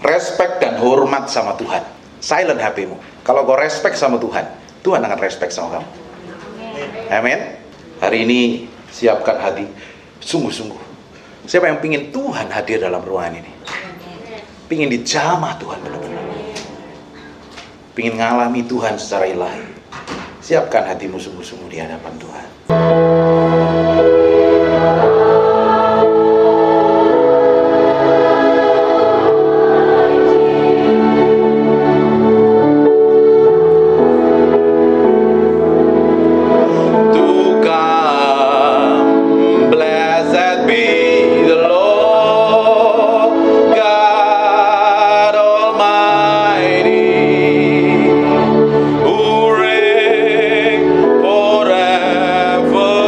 Respect dan hormat sama Tuhan. Silent HP-mu. Kalau kau respect sama Tuhan, Tuhan akan respect sama kamu. Amin. Hari ini siapkan hati sungguh-sungguh. Siapa yang pingin Tuhan hadir dalam ruangan ini? Pingin dijamah Tuhan benar-benar. Pingin ngalami Tuhan secara ilahi. Siapkan hatimu sungguh-sungguh di hadapan Tuhan. Forever.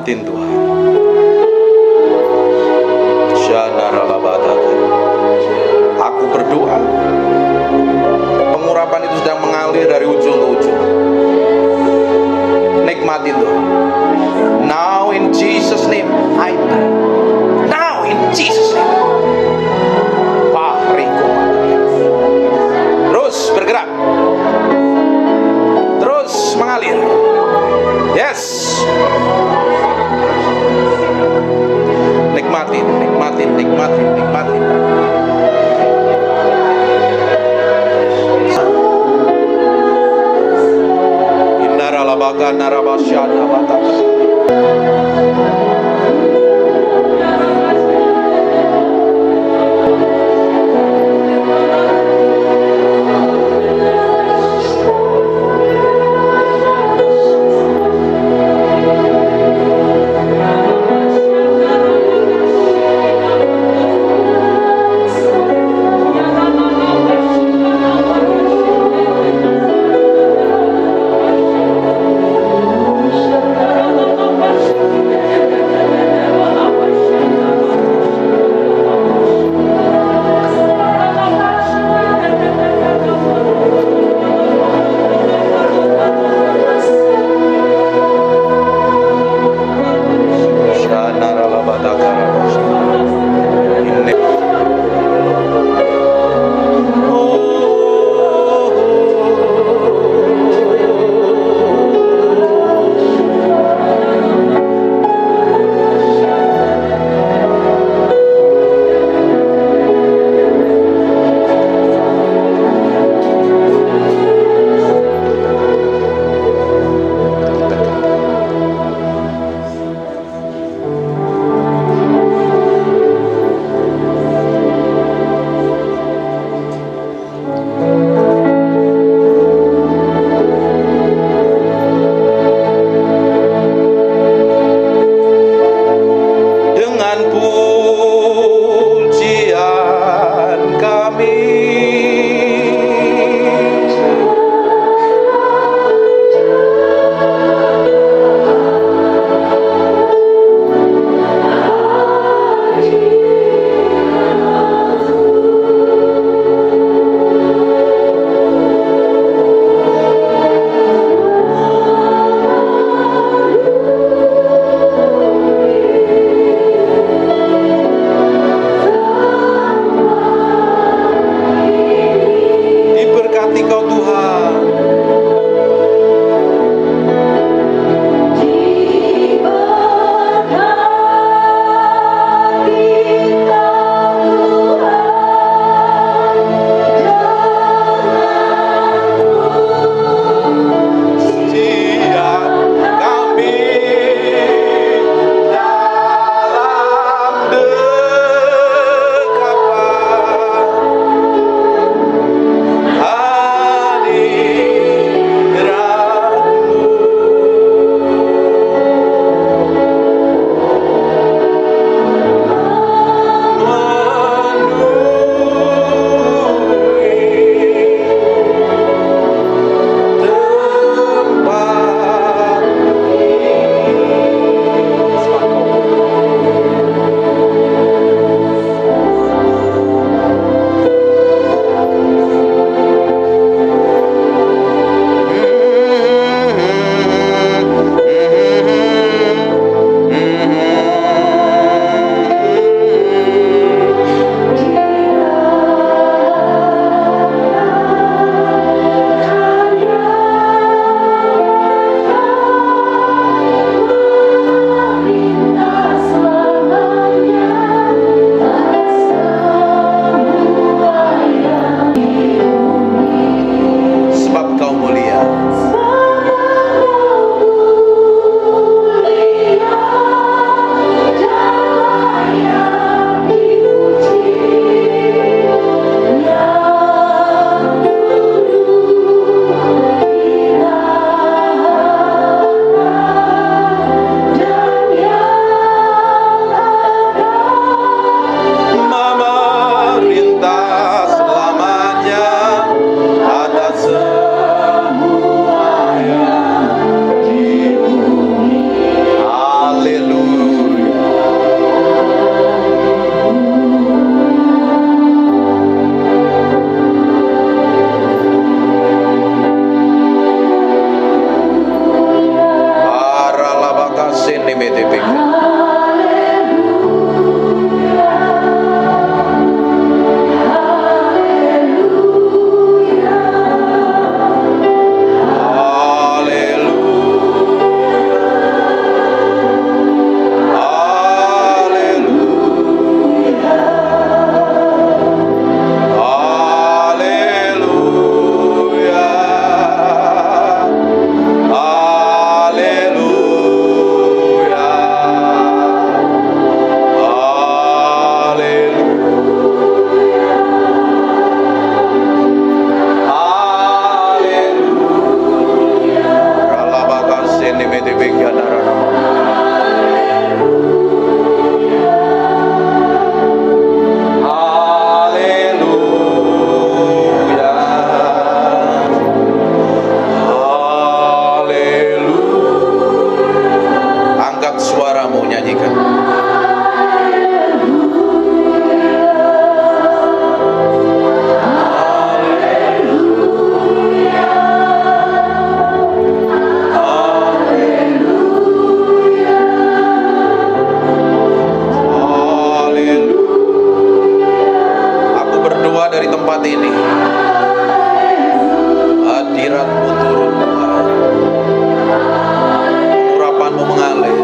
nikmatin Tuhan. Aku berdoa, pengurapan itu sedang mengalir dari ujung ke ujung. Nikmatin Tuhan. Now in Jesus name I pray. Now in Jesus name. Wah, Riko. Terus bergerak. Terus mengalir. Yes. Nikmatin, nikmatin, nikmatin, nikmatin. Indara labaga narabasyana bataka. tempat ini. Hadirat-Mu turun Tuhan. Urapan-Mu mengalir.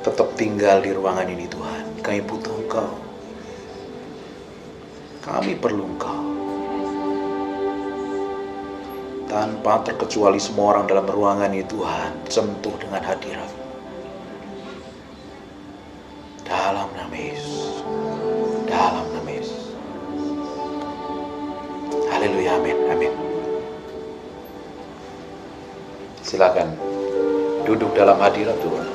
Tetap tinggal di ruangan ini Tuhan. Kami butuh Engkau. Kami perlu Engkau. Tanpa terkecuali semua orang dalam ruangan ini Tuhan, sentuh dengan hadirat. Dalam nama Yesus. Dalam nama Yesus. Haleluya, amin, amin. Silakan duduk dalam hadirat Tuhan.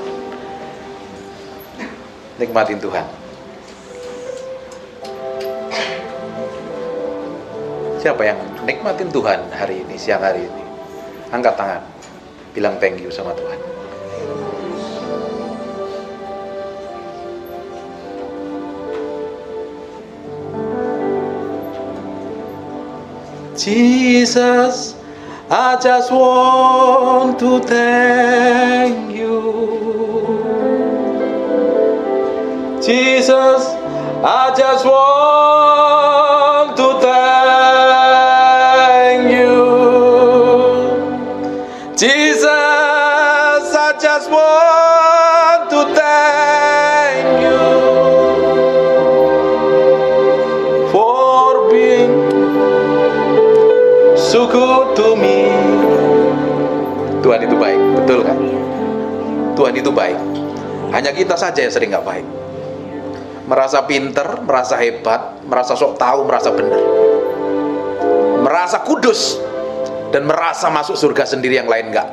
Nikmatin Tuhan. Siapa yang nikmatin Tuhan hari ini, siang hari ini? Angkat tangan. Bilang thank you sama Tuhan. Jesus, I just want to thank you. Jesus, I just want to thank you. Jesus, I just want to thank you for being so good to me. Tuhan itu baik, betul kan? Tuhan itu baik. Hanya kita saja yang sering gak baik. Merasa pinter, merasa hebat, merasa sok tahu, merasa benar, merasa kudus, dan merasa masuk surga sendiri, yang lain enggak.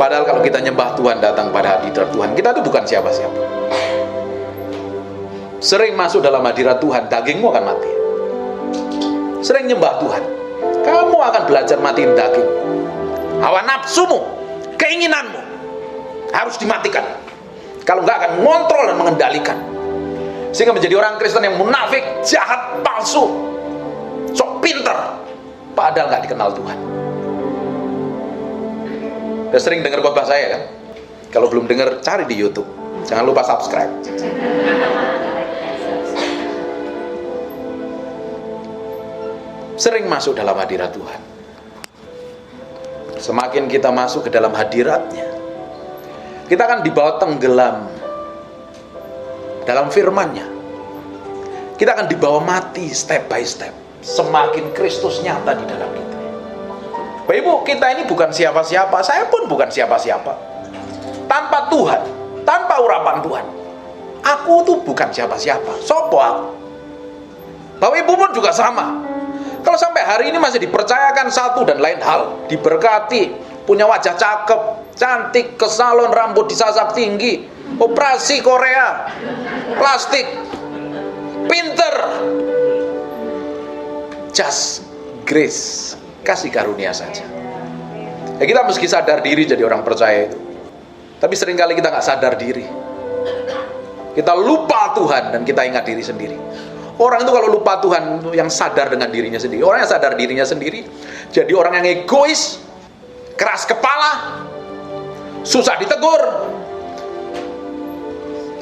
Padahal kalau kita nyembah Tuhan, datang pada hadirat Tuhan, kita itu bukan siapa-siapa. Sering masuk dalam hadirat Tuhan, dagingmu akan mati. Sering nyembah Tuhan, kamu akan belajar matiin daging. Hawa nafsumu, keinginanmu harus dimatikan. Kalau enggak akan mengontrol dan mengendalikan, sehingga menjadi orang Kristen yang munafik, jahat, palsu, sok pinter, padahal nggak dikenal Tuhan. Udah sering dengar khotbah saya kan? Kalau belum dengar, cari di YouTube. Jangan lupa subscribe. Sering masuk dalam hadirat Tuhan. Semakin kita masuk ke dalam hadiratnya, kita akan dibawa tenggelam dalam firman-Nya. Kita akan dibawa mati step by step, semakin Kristus nyata di dalam kita. Bapak Ibu, kita ini bukan siapa-siapa, saya pun bukan siapa-siapa. Tanpa Tuhan, tanpa urapan Tuhan, aku tuh bukan siapa-siapa. Sopo aku? Bapak Ibu pun juga sama. Kalau sampai hari ini masih dipercayakan satu dan lain hal, diberkati, punya wajah cakep, cantik, ke salon, rambut disasap tinggi, operasi Korea, plastik, pinter, just grace, kasih karunia saja. Ya, kita mesti sadar diri jadi orang percaya itu. Tapi seringkali kita nggak sadar diri. Kita lupa Tuhan dan kita ingat diri sendiri. Orang itu kalau lupa Tuhan itu yang sadar dengan dirinya sendiri. Orang yang sadar dirinya sendiri jadi orang yang egois, keras kepala, susah ditegur,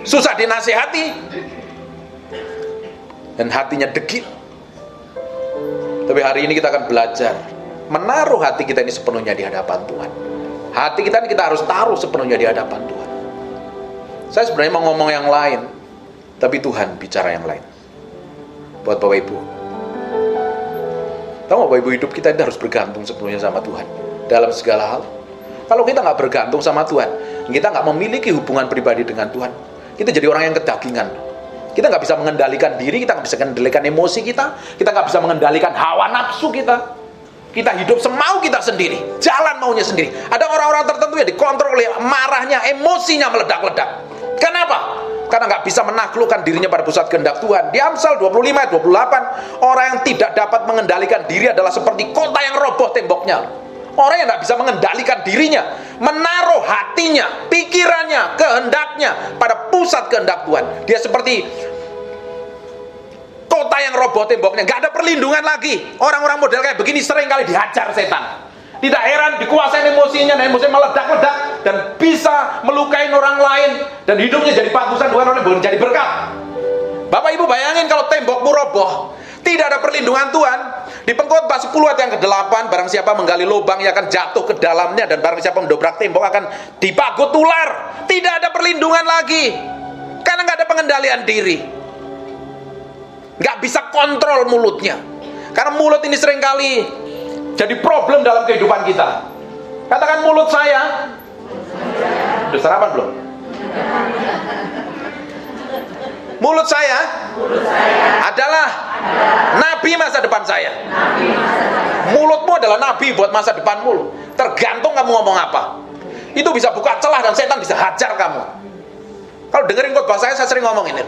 susah dinasihati, dan hatinya degil. Tapi hari ini kita akan belajar menaruh hati kita ini sepenuhnya di hadapan Tuhan. Hati kita ini kita harus taruh sepenuhnya di hadapan Tuhan. Saya sebenarnya mau ngomong yang lain, tapi Tuhan bicara yang lain. Buat Bapak Ibu, tahu nggak Bapak Ibu, hidup kita ini harus bergantung sepenuhnya sama Tuhan dalam segala hal. Kalau kita nggak bergantung sama Tuhan, kita nggak memiliki hubungan pribadi dengan Tuhan, kita jadi orang yang kedagingan. Kita nggak bisa mengendalikan diri, kita nggak bisa mengendalikan emosi kita nggak bisa mengendalikan hawa nafsu kita. Kita hidup semau kita sendiri, jalan maunya sendiri. Ada orang-orang tertentu yang dikontrol oleh marahnya, emosinya meledak-ledak. Kenapa? Karena nggak bisa menaklukkan dirinya pada pusat kehendak Tuhan. Di Amsal 25 ayat 28, orang yang tidak dapat mengendalikan diri adalah seperti kota yang roboh temboknya. Orang yang tidak bisa mengendalikan dirinya, menaruh hatinya, pikirannya, kehendaknya pada pusat kehendak Tuhan, dia seperti kota yang roboh temboknya, nggak ada perlindungan lagi. Orang-orang model kayak begini sering kali dihajar setan. Tidak heran dikuasai emosinya, dan emosinya meledak-ledak dan bisa melukai orang lain, dan hidupnya jadi padusan bukan jadi berkat. Bapak Ibu bayangin kalau tembokmu roboh, tidak ada perlindungan Tuhan. Di Pengkhotbah 10 ayat yang ke-8, barang siapa menggali lubang ia akan jatuh ke dalamnya, dan barang siapa mendobrak tembok akan dipagut ular. Tidak ada perlindungan lagi, karena nggak ada pengendalian diri. Nggak bisa kontrol mulutnya, karena mulut ini seringkali jadi problem dalam kehidupan kita. Katakan, mulut saya. Udah sarapan belum? Mulut saya adalah nabi masa depan saya. Mulutmu adalah nabi buat masa depanmu. Tergantung kamu ngomong apa. Itu bisa buka celah dan setan bisa hajar kamu. Kalau dengerin khotbah saya sering ngomong ini.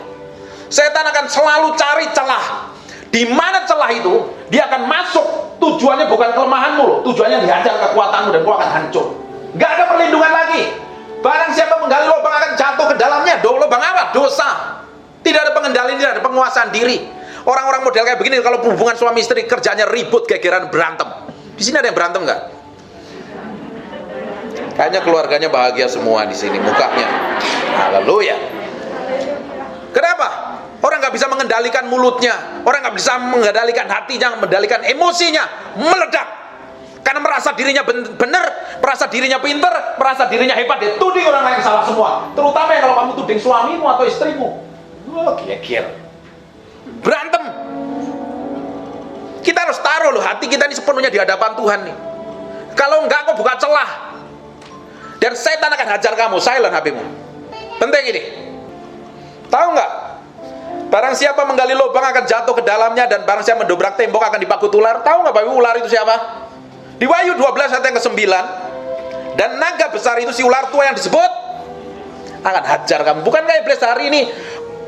Setan akan selalu cari celah. Di mana celah itu, dia akan masuk. Tujuannya bukan kelemahanmu loh, tujuannya dihajar kekuatanmu dan kau akan hancur. Gak ada perlindungan lagi. Barang siapa menggali lubang akan jatuh ke dalamnya. Lubang apa? Dosa. Tidak ada pengendalian, tidak ada penguasaan diri. Orang-orang model kayak begini, kalau hubungan suami istri kerjanya ribut, gegeran, berantem. Di sini ada yang berantem nggak? Kayaknya keluarganya bahagia semua di sini, mukanya. Haleluya. Kenapa? Orang nggak bisa mengendalikan mulutnya, orang nggak bisa mengendalikan hatinya, mengendalikan emosinya, meledak. Karena merasa dirinya benar, merasa dirinya pinter, merasa dirinya hebat, dia tuding orang lain salah semua. Terutama yang kalau kamu tuding suamimu atau istrimu, gila-gila, berantem. Kita harus taruh loh hati kita ini sepenuhnya di hadapan Tuhan nih. Kalau enggak, kau buka celah, dan setan akan hajar kamu. Silent HP-mu. Penting ini. Tahu nggak? Barang siapa menggali lubang akan jatuh ke dalamnya, dan barang siapa mendobrak tembok akan dipagut ular. Tahu nggak Bapak Ibu, ular itu siapa? Di Wahyu 12 ayat yang ke-9, dan naga besar itu si ular tua yang disebut akan hajar kamu. Bukankah iblis hari ini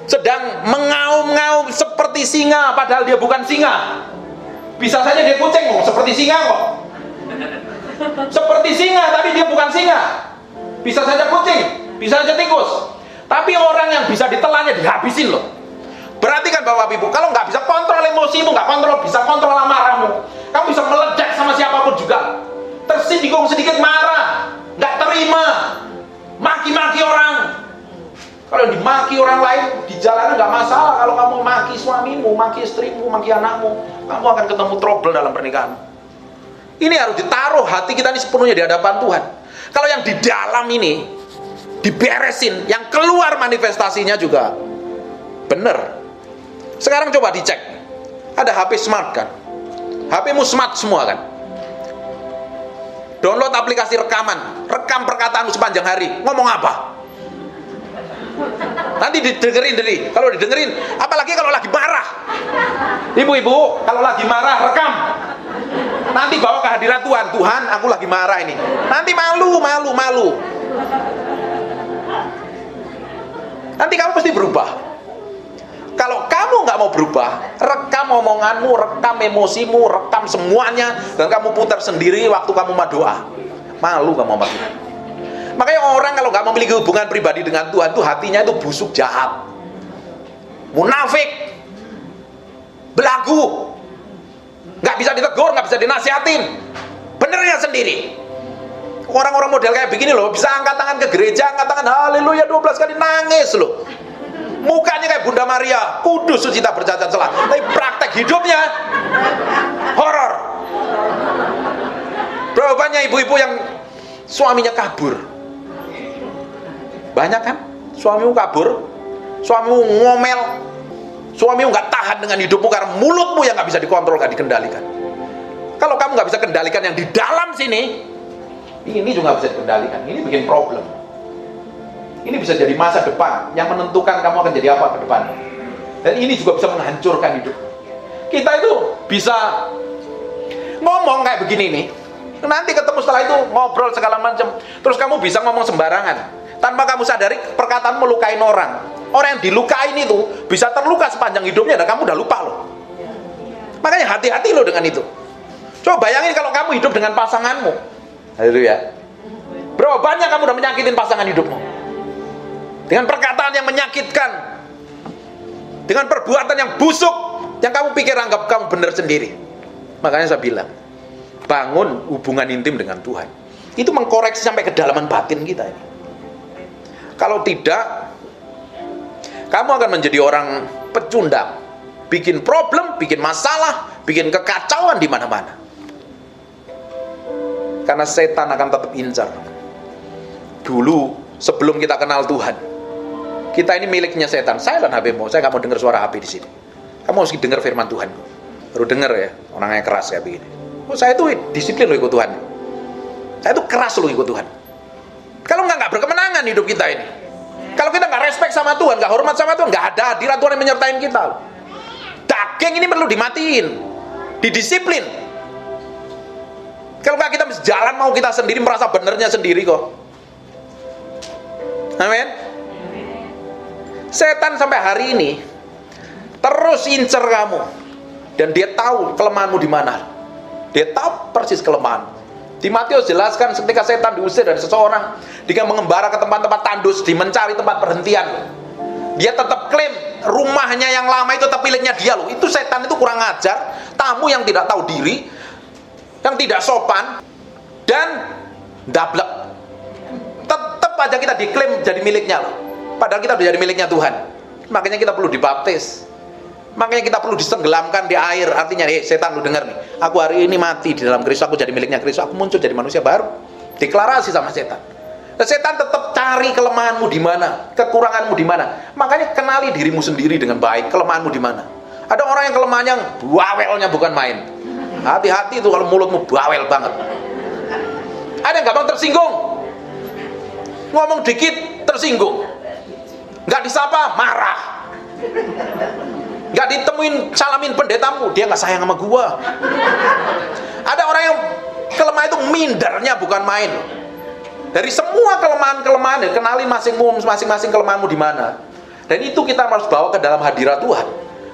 sedang mengaum-ngaum seperti singa, padahal dia bukan singa. Bisa saja dia kucing, seperti singa kok. Seperti singa, tapi dia bukan singa. Bisa saja kucing, bisa saja tikus. Tapi orang yang bisa ditelannya dihabisin loh. Perhatikan Bapak Ibu, kalau nggak bisa kontrol emosimu, nggak bisa kontrol amarahmu, kamu bisa meledak sama siapapun juga. Tersinggung sedikit marah, nggak terima, maki-maki orang. Kalau dimaki orang lain di jalanan nggak masalah. Kalau kamu maki suamimu, maki istrimu, maki anakmu, kamu akan ketemu trouble dalam pernikahan. Ini harus ditaruh hati kita ini sepenuhnya di hadapan Tuhan. Kalau yang di dalam ini diberesin, yang keluar manifestasinya juga Bener. Sekarang coba dicek. Ada HP smart kan? HP-mu smart semua kan? Download aplikasi rekaman, rekam perkataanmu sepanjang hari. Ngomong apa? Nanti didengerin dari. Kalau didengerin, apalagi kalau lagi marah. Ibu-ibu, kalau lagi marah rekam. Nanti bawa ke hadirat Tuhan. Tuhan, aku lagi marah ini. Nanti malu. Nanti kamu pasti berubah. Kalau kamu nggak mau berubah, rekam omonganmu, rekam emosimu, rekam semuanya, dan kamu putar sendiri waktu kamu mau doa. Malu kamu sama Tuhan. Makanya orang kalau nggak memiliki hubungan pribadi dengan Tuhan, tuh hatinya itu busuk, jahat, munafik, belagu, nggak bisa ditegur, nggak bisa dinasihatin, benernya sendiri. Orang-orang model kayak begini loh, bisa angkat tangan ke gereja, angkat tangan haleluya 12 kali, nangis loh. Mukanya kayak Bunda Maria, kudus suci tak bercacat celah, tapi praktek hidupnya horor. Berapa banyak ibu-ibu yang suaminya kabur? Banyak kan? Suamimu kabur, suamimu ngomel, suamimu nggak tahan dengan hidupmu karena mulutmu yang nggak bisa dikontrol, nggak dikendalikan. Kalau kamu nggak bisa kendalikan yang di dalam sini, ini juga nggak bisa dikendalikan. Ini bikin problem. Ini bisa jadi masa depan yang menentukan kamu akan jadi apa ke depan. Dan ini juga bisa menghancurkan hidup. Kita itu bisa ngomong kayak begini nih, nanti ketemu setelah itu ngobrol segala macam, terus kamu bisa ngomong sembarangan tanpa kamu sadari perkataanmu melukain orang. Orang yang dilukain itu bisa terluka sepanjang hidupnya dan kamu udah lupa loh. Makanya hati-hati loh dengan itu. Coba bayangin kalau kamu hidup dengan pasanganmu. Haleluya. Berapa banyak kamu udah menyakitin pasangan hidupmu dengan perkataan yang menyakitkan, dengan perbuatan yang busuk yang kamu pikir anggap kamu benar sendiri. Makanya saya bilang, bangun hubungan intim dengan Tuhan. Itu mengkoreksi sampai kedalaman batin kita ini. Kalau tidak, kamu akan menjadi orang pecundang, bikin problem, bikin masalah, bikin kekacauan di mana-mana. Karena setan akan tetap incar. Dulu sebelum kita kenal Tuhan, kita ini miliknya setan. Silent HP-mu, saya nggak mau dengar suara HP di sini. Kamu harus dengar firman Tuhan. Baru dengar ya, orangnya keras kayak begini. Oh, saya itu disiplin loh ikut Tuhan. Saya itu keras loh ikut Tuhan. Kalau nggak berkemenangan hidup kita ini. Kalau kita nggak respect sama Tuhan, nggak hormat sama Tuhan, nggak ada hadirat Tuhan yang menyertai kita. Daging ini perlu dimatiin, didisiplin. Kalau nggak kita jalan mau kita sendiri, merasa benernya sendiri kok. Amin. Setan sampai hari ini terus incer kamu, dan dia tahu kelemahanmu di mana. Dia tahu persis kelemahan. Di Matius jelaskan ketika setan diusir dari seseorang, dia mengembara ke tempat-tempat tandus, dia mencari tempat perhentian. Dia tetap klaim rumahnya yang lama itu tetap miliknya dia loh. Itu setan itu kurang ajar, tamu yang tidak tahu diri, yang tidak sopan dan dablek. Tetap aja kita diklaim jadi miliknya loh. Padahal kita sudah jadi miliknya Tuhan. Makanya kita perlu dibaptis. Makanya kita perlu ditenggelamkan di air. Artinya, setan lu dengar nih, aku hari ini mati di dalam Kristus, aku jadi miliknya Kristus, aku muncul jadi manusia baru. Deklarasi sama setan. Dan setan tetap cari kelemahanmu di mana, kekuranganmu di mana. Makanya kenali dirimu sendiri dengan baik, kelemahanmu di mana. Ada orang yang kelemahannya bawelnya bukan main. Hati-hati tuh kalau mulutmu bawel banget. Ada yang gampang tersinggung. Ngomong dikit tersinggung. Nggak disapa, marah. Nggak ditemuin, salamin pendetamu, dia nggak sayang sama gua. Ada orang yang kelemahan itu mindernya bukan main. Dari semua kelemahan-kelemahan, kenali masing-masing kelemahanmu di mana. Dan itu kita harus bawa ke dalam hadirat Tuhan.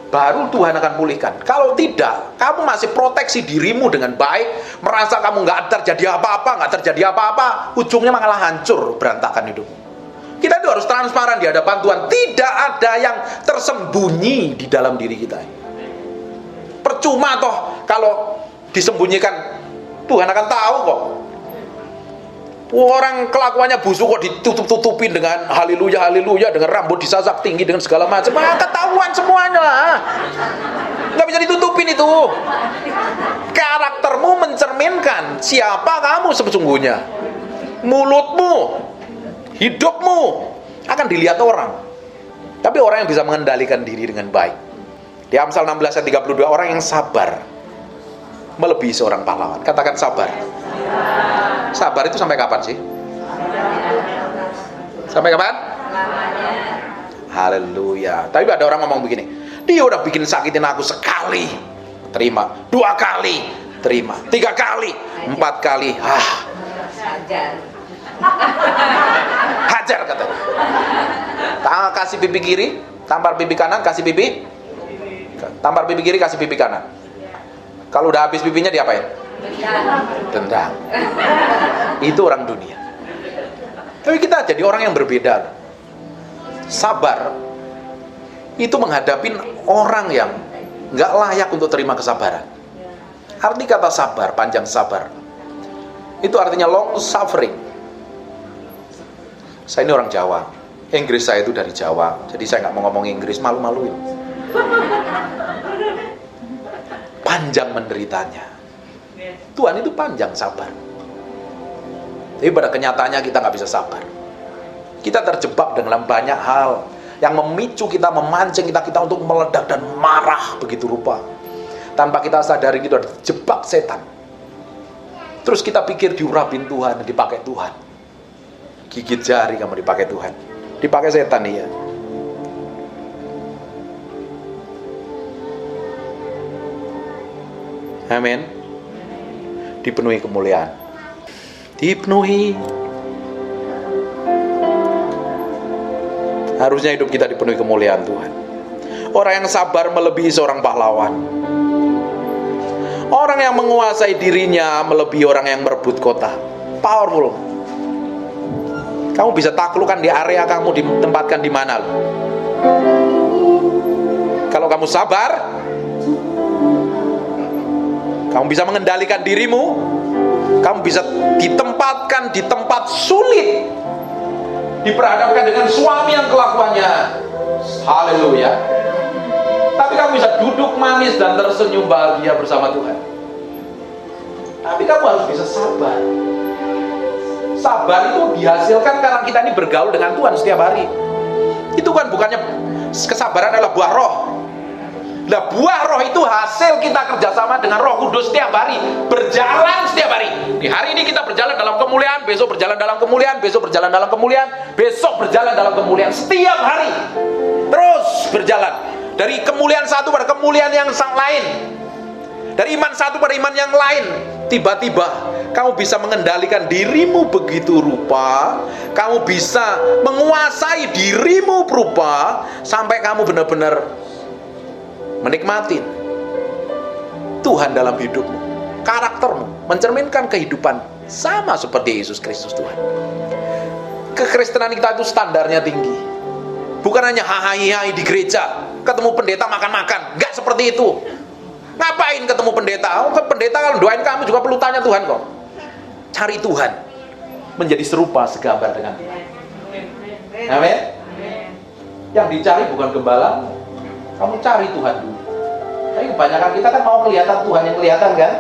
Baru Tuhan akan pulihkan. Kalau tidak, kamu masih proteksi dirimu dengan baik, merasa kamu nggak terjadi apa-apa, ujungnya malah hancur, berantakan hidupmu. Kita itu harus transparan di hadapan Tuhan. Tidak ada yang tersembunyi di dalam diri kita. Percuma toh kalau disembunyikan, Tuhan akan tahu kok. Orang kelakuannya busuk kok ditutup-tutupin dengan haleluya, dengan rambut disasak tinggi, dengan segala macam. Ketahuan semuanya. Nggak bisa ditutupin itu. Karaktermu mencerminkan siapa kamu sesungguhnya. Mulutmu, hidupmu akan dilihat orang. Tapi orang yang bisa mengendalikan diri dengan baik. Di Amsal 16 ayat 32, orang yang sabar melebihi seorang pahlawan. Katakan sabar. Sabar itu sampai kapan sih? Sampai kapan? Haleluya. Tapi ada orang ngomong begini, dia udah bikin sakitin aku sekali, terima. 2 kali, terima. 3 kali, 4 kali, hajar katanya. Kasih pipi kiri, tampar pipi kanan, kasih pipi. Tampar pipi kiri, kasih pipi kanan. Kalau udah habis pipinya diapain? Tendang. Itu orang dunia. Tapi kita jadi orang yang berbeda. Sabar itu menghadapi orang yang nggak layak untuk terima kesabaran. Arti kata sabar, panjang sabar, itu artinya long suffering. Saya ini orang Jawa, Inggris saya itu dari Jawa, jadi saya nggak mau ngomong Inggris, malu-maluin. Panjang menderitanya. Tuhan itu panjang sabar. Tapi pada kenyataannya kita nggak bisa sabar. Kita terjebak dalam banyak hal yang memicu kita, memancing kita untuk meledak dan marah begitu rupa. Tanpa kita sadari kita terjebak setan. Terus kita pikir diurapin Tuhan, dipakai Tuhan. Gigit jari kamu dipakai Tuhan. Dipakai setan ya. Amin. Dipenuhi kemuliaan. Dipenuhi. Harusnya hidup kita dipenuhi kemuliaan Tuhan. Orang yang sabar melebihi seorang pahlawan. Orang yang menguasai dirinya melebihi orang yang merebut kota. Powerful. Kamu bisa taklukkan di area kamu, ditempatkan di mana loh. Kalau kamu sabar, kamu bisa mengendalikan dirimu. Kamu bisa ditempatkan di tempat sulit, diperhadapkan dengan suami yang kelakuannya haleluya, tapi kamu bisa duduk manis dan tersenyum bahagia bersama Tuhan. Tapi kamu harus bisa sabar. Sabar itu dihasilkan karena kita ini bergaul dengan Tuhan setiap hari. Itu kan bukannya kesabaran adalah buah roh. Nah, buah roh itu hasil kita kerjasama dengan Roh Kudus setiap hari, berjalan setiap hari. Di hari ini kita berjalan dalam kemuliaan, besok berjalan dalam kemuliaan, besok berjalan dalam kemuliaan, besok berjalan dalam kemuliaan, setiap hari terus berjalan dari kemuliaan satu pada kemuliaan yang lain, dari iman satu pada iman yang lain. Tiba-tiba kamu bisa mengendalikan dirimu begitu rupa, kamu bisa menguasai dirimu berupa sampai kamu benar-benar menikmati Tuhan dalam hidupmu, karaktermu, mencerminkan kehidupan sama seperti Yesus Kristus Tuhan. Kekristenan kita itu standarnya tinggi. Bukan hanya hai di gereja, ketemu pendeta makan-makan, enggak seperti itu. Ngapain ketemu pendeta? Pendeta kalau doain kamu juga perlu tanya Tuhan kok. Cari Tuhan, menjadi serupa segambar dengan Tuhan. Amin. Yang dicari bukan gembala, kamu cari Tuhan dulu. Tapi kebanyakan kita kan mau kelihatan Tuhan yang kelihatan kan.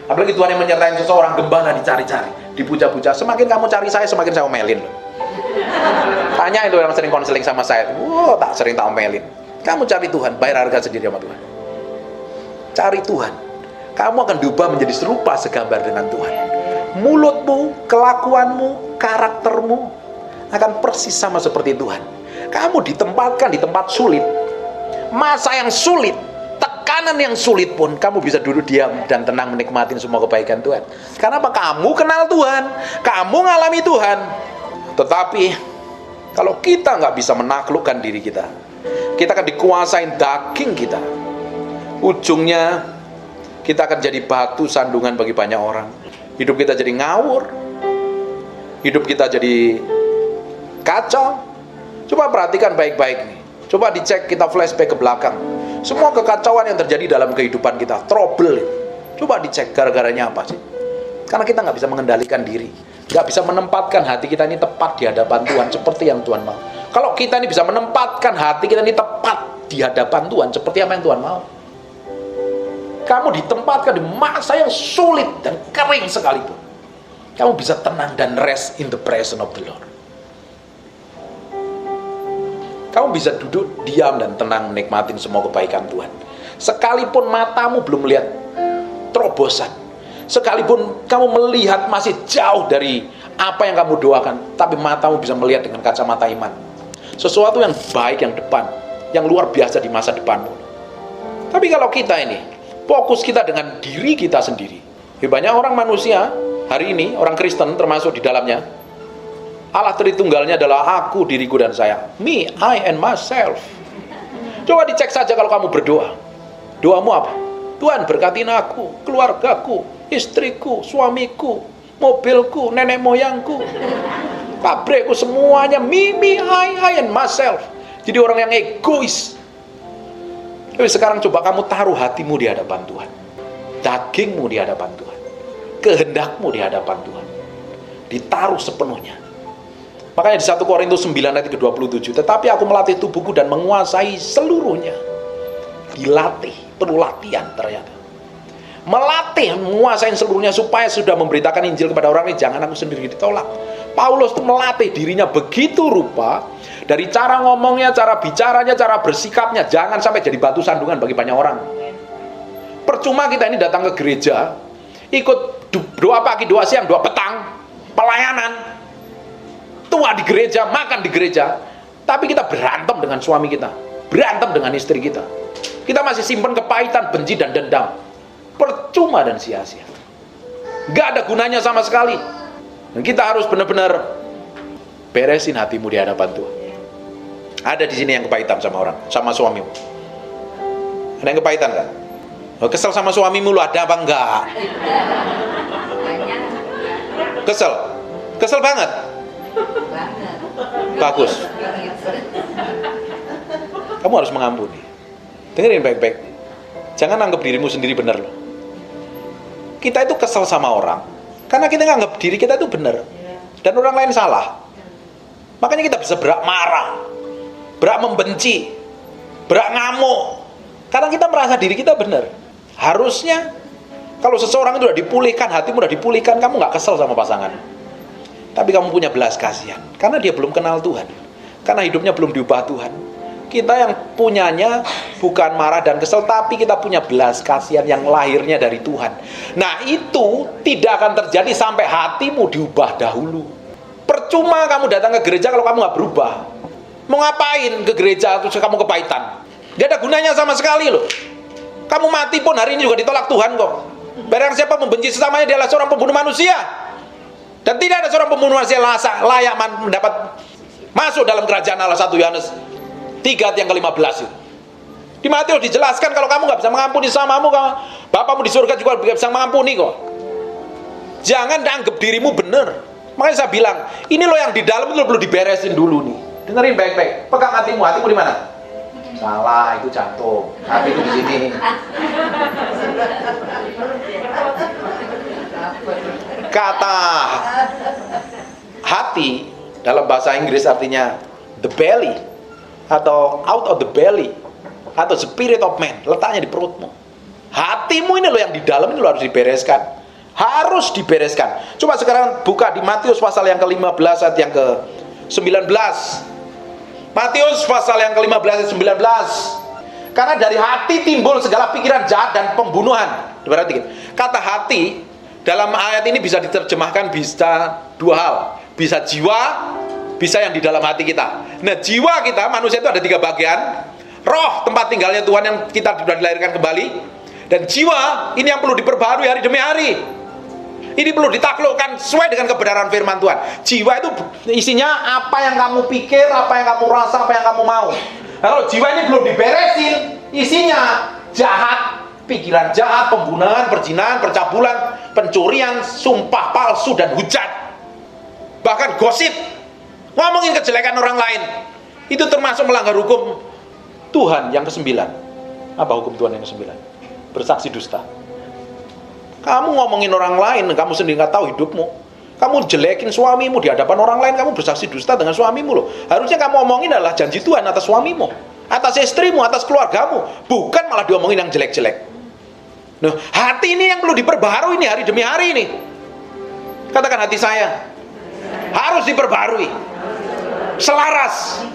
Apalagi Tuhan yang menyertai seseorang, gembala dicari-cari, dipuja-puja. Semakin kamu cari saya, semakin saya omelin. Tanya itu yang sering konseling sama saya. Tak sering tak omelin. Kamu cari Tuhan, bayar harga sendiri sama Tuhan. Cari Tuhan, kamu akan diubah menjadi serupa segambar dengan Tuhan. Mulutmu, kelakuanmu, karaktermu akan persis sama seperti Tuhan. Kamu ditempatkan di tempat sulit, masa yang sulit, tekanan yang sulit pun kamu bisa duduk diam dan tenang menikmati semua kebaikan Tuhan. Karena apa? Kamu kenal Tuhan, kamu ngalami Tuhan. Tetapi kalau kita nggak bisa menaklukkan diri kita, kita akan dikuasain daging kita. Ujungnya kita akan jadi batu sandungan bagi banyak orang. Hidup kita jadi ngawur, hidup kita jadi kacau. Coba perhatikan baik-baik nih. Coba dicek, kita flashback ke belakang. Semua kekacauan yang terjadi dalam kehidupan kita, trouble. Coba dicek gara-garanya apa sih? Karena kita nggak bisa mengendalikan diri, nggak bisa menempatkan hati kita ini tepat di hadapan Tuhan seperti yang Tuhan mau. Kalau kita ini bisa menempatkan hati kita ini tepat di hadapan Tuhan seperti apa yang Tuhan mau, kamu ditempatkan di masa yang sulit dan kering sekalipun, kamu bisa tenang dan rest in the presence of the Lord. Kamu bisa duduk diam dan tenang nikmatin semua kebaikan Tuhan. Sekalipun matamu belum melihat terobosan, sekalipun kamu melihat masih jauh dari apa yang kamu doakan, tapi matamu bisa melihat dengan kacamata iman sesuatu yang baik yang depan, yang luar biasa di masa depanmu. Tapi kalau kita ini fokus kita dengan diri kita sendiri, banyak orang manusia hari ini, orang Kristen termasuk di dalamnya, Allah Tritunggalnya adalah aku, diriku, dan saya. Me, I, and myself. Coba dicek saja kalau kamu berdoa. Doamu apa? Tuhan berkatin aku, keluargaku, istriku, suamiku, mobilku, nenek moyangku, pabrikku, semuanya. Me, I, and myself. Jadi orang yang egois. Tapi sekarang coba kamu taruh hatimu di hadapan Tuhan. Dagingmu di hadapan Tuhan. Kehendakmu di hadapan Tuhan. Ditaruh sepenuhnya. Makanya di 1 Korintus 9 ayat ke-27, tetapi aku melatih tubuhku dan menguasai seluruhnya. Dilatih, perlu latihan ternyata. Melatih, menguasai seluruhnya supaya sudah memberitakan Injil kepada orang ini, jangan aku sendiri ditolak. Paulus itu melatih dirinya begitu rupa, dari cara ngomongnya, cara bicaranya, cara bersikapnya, jangan sampai jadi batu sandungan bagi banyak orang. Percuma kita ini datang ke gereja, ikut doa pagi, doa siang, doa petang, pelayanan, tua di gereja, makan di gereja, tapi kita berantem dengan suami kita, berantem dengan istri kita, kita masih simpan kepahitan, benci, dan dendam. Percuma dan sia-sia, gak ada gunanya sama sekali. Dan kita harus benar-benar beresin hatimu di hadapan Tuhan. Ada di sini yang kepahitan sama orang, sama suamimu? Ada yang kepahitan kan? Kesel sama suamimu lu ada apa enggak? Kesel banget. Bagus. Kamu harus mengampuni. Dengerin baik-baik. Jangan anggap dirimu sendiri benar loh. Kita itu kesel sama orang karena kita nganggap diri kita itu benar dan orang lain salah. Makanya kita bisa berak marah, berak membenci, berak ngamuk karena kita merasa diri kita benar. Harusnya kalau seseorang itu sudah dipulihkan, hatimu sudah dipulihkan, kamu nggak kesel sama pasangan. Tapi kamu punya belas kasihan karena dia belum kenal Tuhan, karena hidupnya belum diubah Tuhan. Kita yang punyanya bukan marah dan kesel, tapi kita punya belas kasihan yang lahirnya dari Tuhan. Nah itu tidak akan terjadi sampai hatimu diubah dahulu. Percuma kamu datang ke gereja kalau kamu nggak berubah. Mau ngapain ke gereja terus kamu kepahitan? Gak ada gunanya sama sekali loh. Kamu mati pun hari ini juga ditolak Tuhan kok. Barang siapa membenci sesamanya, dia adalah seorang pembunuh manusia. Dan tidak ada seorang pembunuh manusia layak mendapat masuk dalam kerajaan Allah. 1 Yohanes 3 ayat yang ke-15 itu. Di Matius dijelaskan kalau kamu nggak bisa mengampuni sesamamu, Bapamu di surga juga bisa mengampuni kok. Jangan anggap dirimu benar. Makanya saya bilang, ini loh yang di dalam itu perlu diberesin dulu nih. Dengerin baik-baik. Pegang hatimu. Hatimu di mana? Salah, itu jantung. Hati itu di sini. Kata hati dalam bahasa Inggris artinya the belly atau out of the belly atau spirit of man, letaknya di perutmu. Hatimu ini loh yang di dalam ini loh harus dibereskan. Harus dibereskan. Coba sekarang buka di Matius pasal yang ke-15 ayat yang ke-19. Matius pasal yang ke-15 ayat 19. Karena dari hati timbul segala pikiran jahat dan pembunuhan. Berarti kata hati dalam ayat ini bisa diterjemahkan bisa dua hal. Bisa jiwa, bisa yang di dalam hati kita. Nah jiwa kita, manusia itu ada 3 bagian. Roh, tempat tinggalnya Tuhan yang kita sudah dilahirkan kembali. Dan jiwa, ini yang perlu diperbarui hari demi hari. Ini perlu ditaklukkan sesuai dengan kebenaran firman Tuhan. Jiwa itu isinya apa yang kamu pikir, apa yang kamu rasa, apa yang kamu mau. Nah, kalau jiwa ini belum diberesin, isinya jahat, pikiran jahat, pembunuhan, perzinahan, percabulan, pencurian, sumpah palsu, dan hujat. Bahkan gosip, ngomongin kejelekan orang lain. Itu termasuk melanggar hukum Tuhan yang ke-9. Apa hukum Tuhan yang ke-9? Bersaksi dusta. Kamu ngomongin orang lain, kamu sendiri nggak tahu hidupmu. Kamu jelekin suamimu di hadapan orang lain, kamu bersaksi dusta dengan suamimu loh. Harusnya kamu ngomongin adalah janji Tuhan atas suamimu, atas istrimu, atas keluargamu, bukan malah diomongin yang jelek-jelek. Nah, hati ini yang perlu diperbaharui ini hari demi hari ini. Katakan hati saya harus diperbaharui. Selaras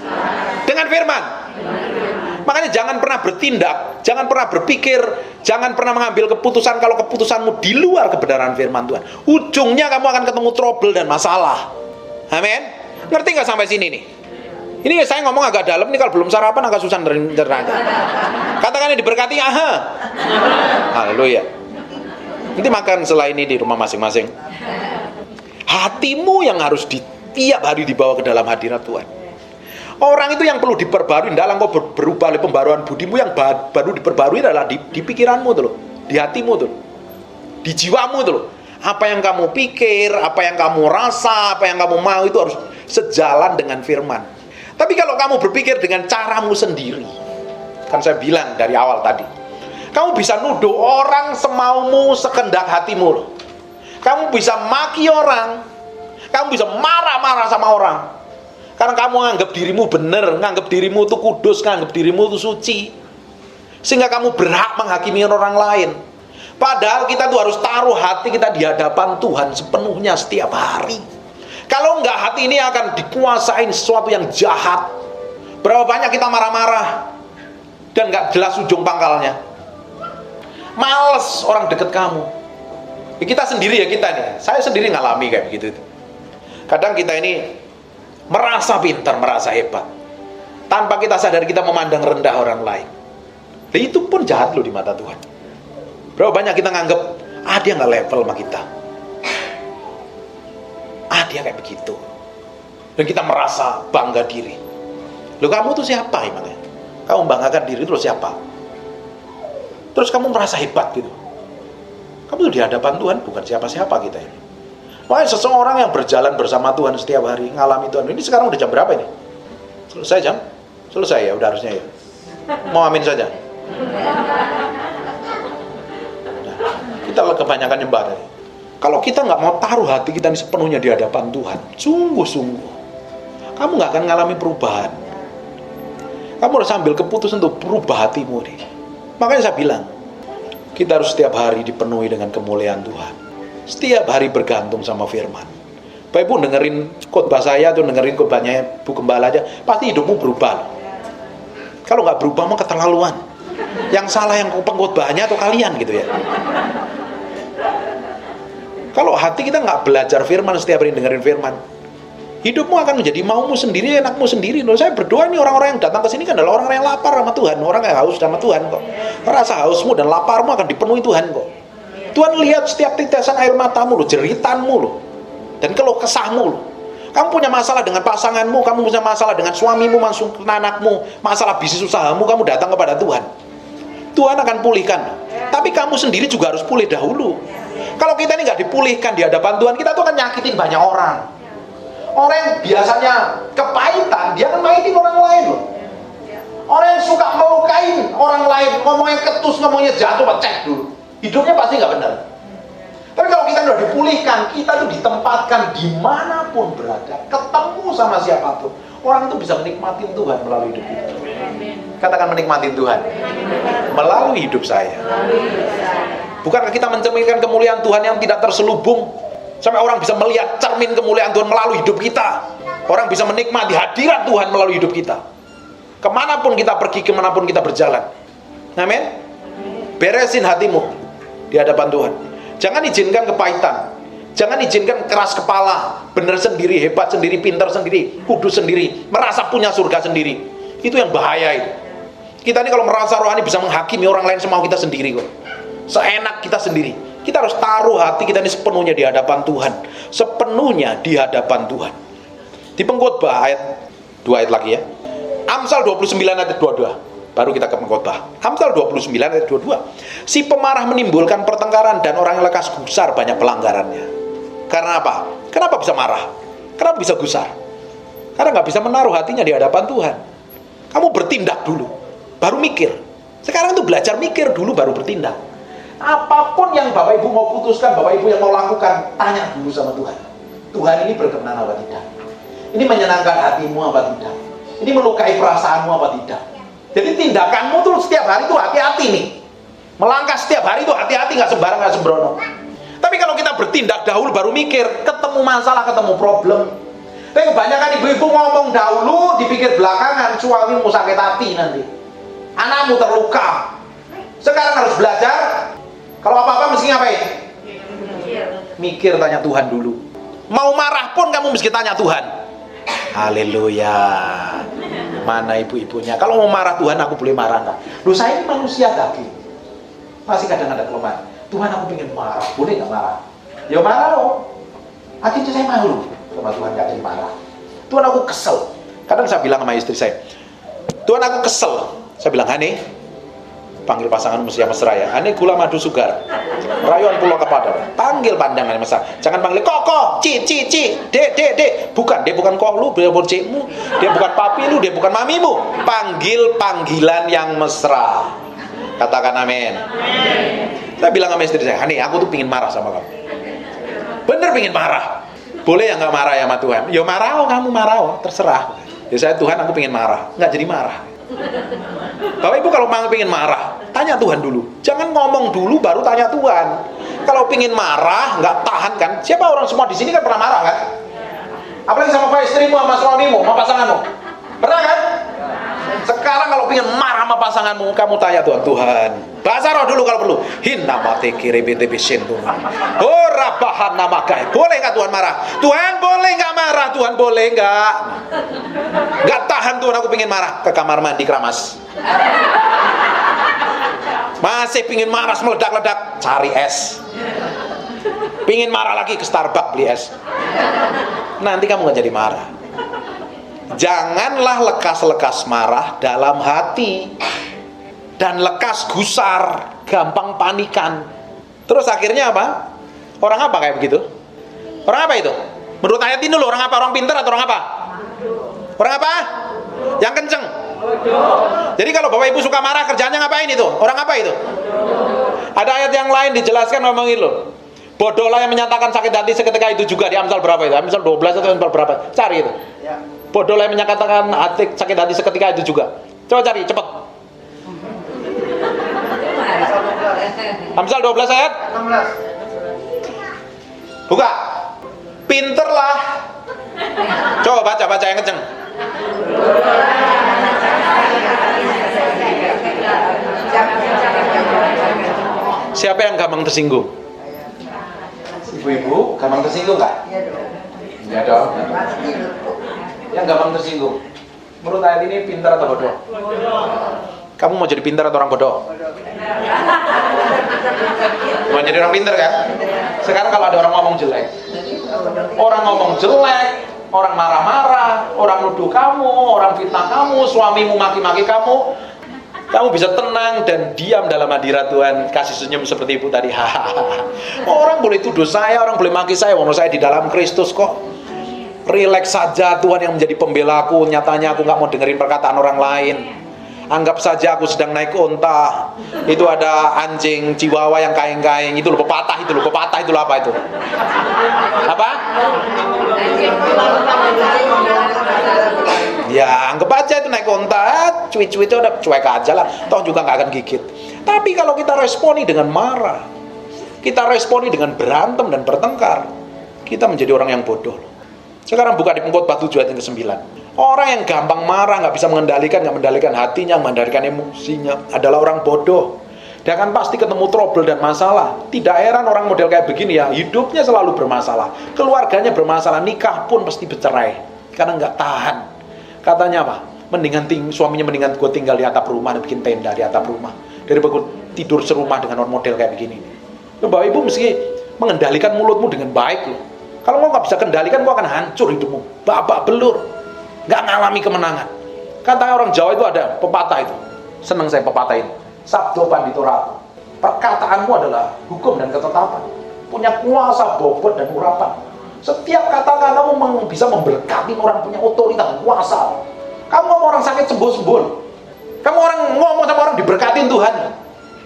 dengan firman. Makanya jangan pernah bertindak, jangan pernah berpikir, jangan pernah mengambil keputusan kalau keputusanmu di luar kebenaran firman Tuhan. Ujungnya kamu akan ketemu trouble dan masalah. Amin. Ngerti nggak sampai sini nih? Ini saya ngomong agak dalam nih, kalau belum sarapan agak susah nerangnya. Katakan diberkati, aha. Haleluya. Nanti makan setelah ini di rumah masing-masing. Hatimu yang harus tiap hari dibawa ke dalam hadirat Tuhan. Orang itu yang perlu diperbarui, dalam kau berubah oleh pembaruan budimu, yang baru diperbarui adalah di pikiranmu tuh loh, di hatimu tuh, di jiwamu tuh loh. Apa yang kamu pikir, apa yang kamu rasa, apa yang kamu mau itu harus sejalan dengan firman. Tapi kalau kamu berpikir dengan caramu sendiri, kan saya bilang dari awal tadi, kamu bisa nuduh orang semaumu, sekendak hatimu loh. Kamu bisa maki orang, kamu bisa marah-marah sama orang, karena kamu nganggap dirimu benar, nganggap dirimu itu kudus, nganggap dirimu itu suci, sehingga kamu berhak menghakimi orang lain. Padahal kita tuh harus taruh hati kita di hadapan Tuhan sepenuhnya setiap hari. Kalau enggak, hati ini akan dikuasain sesuatu yang jahat. Berapa banyak kita marah-marah dan enggak jelas ujung pangkalnya. Males orang deket kamu. Ya, kita sendiri ya, kita nih. Saya sendiri ngalami kayak begitu. Kadang kita ini merasa pintar, merasa hebat. Tanpa kita sadar kita memandang rendah orang lain. Dan itu pun jahat loh di mata Tuhan. Berapa banyak kita nganggep, dia nggak level sama kita. Dia kayak begitu. Dan kita merasa bangga diri. Loh, kamu tuh siapa emangnya? Kamu banggakan diri itu loh siapa? Terus kamu merasa hebat gitu. Kamu tuh di hadapan Tuhan bukan siapa-siapa kita ini. Makanya seseorang yang berjalan bersama Tuhan setiap hari, ngalami Tuhan. Ini sekarang udah jam berapa ini? Selesai jam? Selesai ya, udah harusnya ya. Mau amin saja. Kita kebanyakan nyembah tadi. Kalau kita nggak mau taruh hati kita ini sepenuhnya di hadapan Tuhan, sungguh-sungguh, kamu nggak akan ngalami perubahan. Kamu harus ambil keputusan untuk berubah hatimu nih. Makanya saya bilang, kita harus setiap hari dipenuhi dengan kemuliaan Tuhan. Setiap hari bergantung sama firman. Bapak Ibu dengerin khotbah saya atau dengerin khotbahnya Bu Gembala aja, pasti hidupmu berubah. Kalau nggak berubah mah keterlaluan. Yang salah yang pengkhotbahnya atau kalian gitu ya. Kalau hati kita nggak belajar firman, setiap hari dengerin firman, hidupmu akan menjadi maumu sendiri, enakmu sendiri. Loh, saya berdoa ini orang-orang yang datang ke sini kan adalah orang-orang yang lapar sama Tuhan, orang yang haus sama Tuhan kok. Rasa hausmu dan laparmu akan dipenuhi Tuhan kok. Tuhan lihat setiap tetesan air matamu loh, jeritanmu loh, dan keluh kesahmu loh. Kamu punya masalah dengan pasanganmu, kamu punya masalah dengan suamimu, anakmu, masalah bisnis usahamu, kamu datang kepada Tuhan. Tuhan akan pulihkan. Tapi kamu sendiri juga harus pulih dahulu. Kalau kita ini nggak dipulihkan di hadapan Tuhan, kita tuh akan nyakitin banyak orang. Orang yang biasanya kepahitan, dia akan mainin orang lain loh. Orang yang suka melukain orang lain, ngomongnya ketus, ngomongnya jatuh, cek dulu. Hidupnya pasti nggak benar. Tapi kalau kita udah dipulihkan, kita tuh ditempatkan dimanapun berada, ketemu sama siapapun, orang itu bisa menikmati Tuhan melalui hidup kita. Katakan menikmati Tuhan melalui hidup saya. Bukankah kita mencerminkan kemuliaan Tuhan yang tidak terselubung, sampai orang bisa melihat cermin kemuliaan Tuhan melalui hidup kita. Orang bisa menikmati hadirat Tuhan melalui hidup kita. Kemanapun kita pergi, kemanapun kita berjalan. Amin. Beresin hatimu di hadapan Tuhan. Jangan izinkan kepahitan. Jangan izinkan keras kepala, benar sendiri, hebat sendiri, pintar sendiri, kudus sendiri, merasa punya surga sendiri. Itu yang bahaya itu. Kita ini kalau merasa rohani bisa menghakimi orang lain semau kita sendiri kok. Seenak kita sendiri. Kita harus taruh hati kita ini sepenuhnya di hadapan Tuhan. Sepenuhnya di hadapan Tuhan. Di Pengkhotbah ayat 2 ayat lagi ya. Amsal 29 ayat 22. Baru kita ke Pengkhotbah. Amsal 29 ayat 22. Si pemarah menimbulkan pertengkaran dan orang yang lekas gusar banyak pelanggarannya. Karena apa? Kenapa bisa marah? Kenapa bisa gusar? Karena nggak bisa menaruh hatinya di hadapan Tuhan. Kamu bertindak dulu, baru mikir. Sekarang tuh belajar mikir dulu, baru bertindak. Apapun yang Bapak Ibu mau putuskan, Bapak Ibu yang mau lakukan, tanya dulu sama Tuhan. Tuhan ini berkenan apa tidak? Ini menyenangkan hatimu apa tidak? Ini melukai perasaanmu apa tidak? Jadi tindakanmu tuh setiap hari tuh hati-hati nih. Melangkah setiap hari tuh hati-hati, nggak sembarang, nggak sembrono. Tapi kalau kita bertindak dahulu baru mikir, ketemu masalah, ketemu problem, Tapi kebanyakan ibu-ibu ngomong dahulu, dipikir belakangan, suamimu sakit hati nanti, anakmu terluka. Sekarang harus belajar, kalau apa-apa mesti ngapain? Mikir, tanya Tuhan dulu. Mau marah pun kamu mesti tanya Tuhan. Haleluya. Mana ibu-ibunya? Kalau mau marah Tuhan, aku boleh marah enggak? Loh, saya ini manusia daging, masih kadang ada kelemahan. Tuhan, aku pengen marah, boleh nggak marah? Ya marah loh. Akhirnya saya malu sama Tuhan, nggak jadi marah. Tuhan, aku kesel. Kadang saya bilang sama istri saya, Tuhan, aku kesel. Saya bilang, Hani, panggil pasangan mesti mesra ya. Hani gula madu sugar, rayuan pulau kepada. Panggil pandangan mesra. Jangan panggil koko, ci, dek. Bukan, dia bukan kok lu, dia bukan cikmu, dia bukan papi lu, dia bukan mamimu. Panggil panggilan yang mesra. Katakan amin. Saya bilang sama istri saya, Hani, aku tuh pingin marah sama kamu. Bener pingin marah. Boleh ya nggak marah ya sama Tuhan? Ya marah, kamu marah, terserah. Ya saya, Tuhan, aku pingin marah. Nggak jadi marah. Bapak Ibu kalau mau pengen marah, tanya Tuhan dulu. Jangan ngomong dulu baru tanya Tuhan. Kalau pengen marah, nggak tahan kan? Siapa orang semua di sini kan pernah marah kan? Apalagi sama istrimu, sama suamimu, sama pasanganmu. Pernah kan? Sekarang kalau pengen marah sama pasanganmu, kamu tanya Tuhan. Tuhan, bahasa roh dulu kalau perlu. Hinamate kirebete bisentu. Ora bahan nama kai. Boleh nggak Tuhan marah? Tuhan boleh nggak marah? Tuhan boleh nggak? Nggak tahan Tuhan, aku pengen marah. Ke kamar mandi keramas. Masih pengen marah meledak-ledak, cari es. Pengen marah lagi, ke Starbucks beli es. Nanti kamu nggak jadi marah. Janganlah lekas-lekas marah dalam hati dan lekas gusar, gampang panikan. Terus akhirnya apa? Orang apa kayak begitu? Orang apa itu? Menurut ayat ini loh, orang apa? Orang pintar atau orang apa? Orang apa? Yang kenceng. Jadi kalau Bapak Ibu suka marah, kerjanya ngapain itu? Orang apa itu? Ada ayat yang lain dijelaskan ngomongin loh. Bodohlah yang menyatakan sakit hati seketika itu juga. Di Amsal berapa itu? Amsal 12 atau Amsal berapa? Cari itu. Bodohlah yang menyatakan sakit hati seketika itu juga. Coba cari, cepet. Amsal 12 ayat 16. Buka. Pinterlah. Coba baca yang kenceng. Siapa yang gampang tersinggung? Ibu-ibu gampang tersinggung nggak? Iya dong. Yang gampang tersinggung. Menurut ayat ini pintar atau bodoh? Kamu mau jadi pintar atau orang bodoh? Mau jadi orang pintar kan? Sekarang kalau ada orang ngomong jelek, orang marah-marah, orang nuduh kamu, orang fitnah kamu, suamimu maki-maki kamu, kamu bisa tenang dan diam dalam hadirat Tuhan, kasih senyum seperti ibu tadi. Orang boleh tuduh saya, orang boleh maki saya, wong saya di dalam Kristus kok. Relax saja, Tuhan yang menjadi pembelaku. Nyatanya aku nggak mau dengerin perkataan orang lain. Anggap saja aku sedang naik unta. Itu ada anjing chihuahua yang kaing-kaing. Itu loh pepatah itu loh apa itu? Apa? Ya anggap aja itu naik unta, cuit-cuit itu udah cuek aja lah. Toh juga nggak akan gigit. Tapi kalau kita responi dengan marah, kita responi dengan berantem dan bertengkar, kita menjadi orang yang bodoh. Sekarang buka di Pengkhotbah 7 ayat yang ke-9. Orang yang gampang marah, nggak bisa nggak mengendalikan hatinya, mengendalikan emosinya, adalah orang bodoh. Dia akan pasti ketemu trouble dan masalah. Tidak heran orang model kayak begini ya, hidupnya selalu bermasalah, keluarganya bermasalah, nikah pun pasti bercerai karena nggak tahan. Katanya apa? Suaminya mendingan gue tinggal di atap rumah dan bikin tenda di atap rumah daripada gue tidur serumah dengan orang model kayak begini. Bapak Ibu mesti mengendalikan mulutmu dengan baik loh. Kalau kau nggak bisa kendalikan, kau akan hancur hidupmu, babak belur, nggak ngalami kemenangan. Kata orang Jawa itu ada pepatah itu, senang saya pepatah ini. Sabdo pandito ratu. Perkataanmu adalah hukum dan ketetapan, punya kuasa bobot dan urapan. Setiap kata-katamu bisa memberkati orang, punya otoritas, kuasa. Kamu ngomong orang sakit sembuh-sembuh. Kamu orang ngomong sama orang diberkatin Tuhan.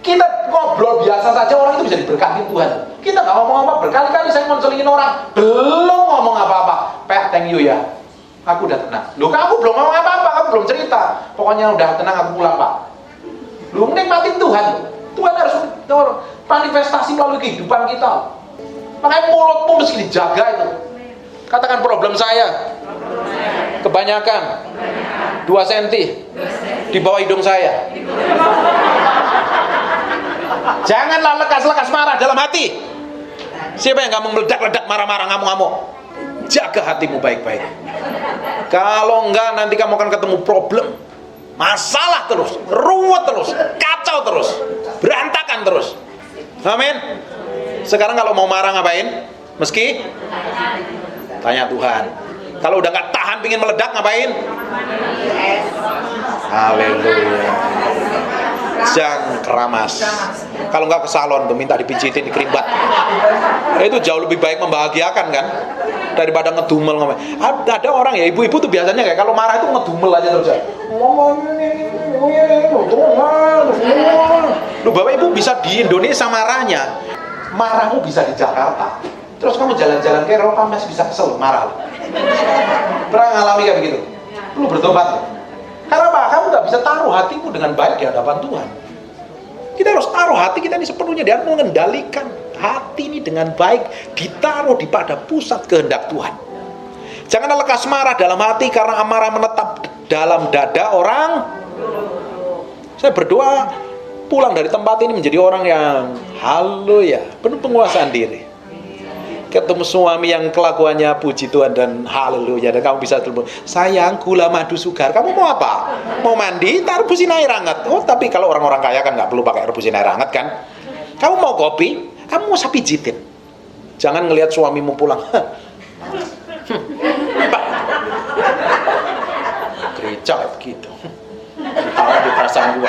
Kita ngobrol biasa saja orang itu bisa diberkati Tuhan. Kita nggak ngomong apa, berkali-kali saya ngonselingin orang, belum ngomong apa-apa. Thank you ya, aku udah tenang. Loh kamu belum ngomong apa-apa, kamu belum cerita. Pokoknya udah tenang, aku pulang Pak. Lu nikmatin Tuhan. Tuhan harus manifestasi melalui kehidupan kita. Makanya mulutmu mesti dijaga itu. Katakan problem saya, Kebanyakan 2 senti di bawah hidung saya. Janganlah lekas-lekas marah dalam hati. Siapa yang gampang meledak-ledak, marah-marah, ngamuk-ngamuk? Jaga hatimu baik-baik. Kalau enggak, nanti kamu akan ketemu problem, masalah terus, ruwet terus, kacau terus, berantakan terus. Amin. Sekarang kalau mau marah ngapain? Meski tanya Tuhan. Kalau udah nggak tahan pingin meledak ngapain? Haleluya. Jangan keramas. Kalau nggak ke salon tuh minta dipijitin, dikerimbat. Itu jauh lebih baik, membahagiakan kan, daripada ngedumel ngomong. Ada orang ya, ibu-ibu tuh biasanya kayak kalau marah itu ngedumel aja terus. Lu Bapak Ibu bisa di Indonesia marahnya, marahmu bisa di Jakarta. Terus kamu jalan-jalan ke Eropa masih bisa kesel, marah. Pernah ngalami kayak begitu? Lu bertobat. Karena apa? Kamu gak bisa taruh hatimu dengan baik di hadapan Tuhan. Kita harus taruh hati kita ini sepenuhnya. Dia mengendalikan hati ini dengan baik, ditaruh di pada pusat kehendak Tuhan. Jangan lekas marah dalam hati, karena amarah menetap dalam dada orang. Saya berdoa pulang dari tempat ini menjadi orang yang haleluya, penuh penguasaan diri. Ketemu suami yang kelakuannya puji Tuhan dan haleluya, dan kamu bisa telepon, sayang gula madu sugar, kamu mau apa? Mau mandi? Tak rebusin air hangat. Oh, tapi kalau orang-orang kaya kan nggak perlu pakai rebusin air hangat kan. Kamu mau kopi? Kamu mau saya pijitin. Jangan ngelihat suamimu pulang, gereja kayak begitu, tahu di perasaan gua,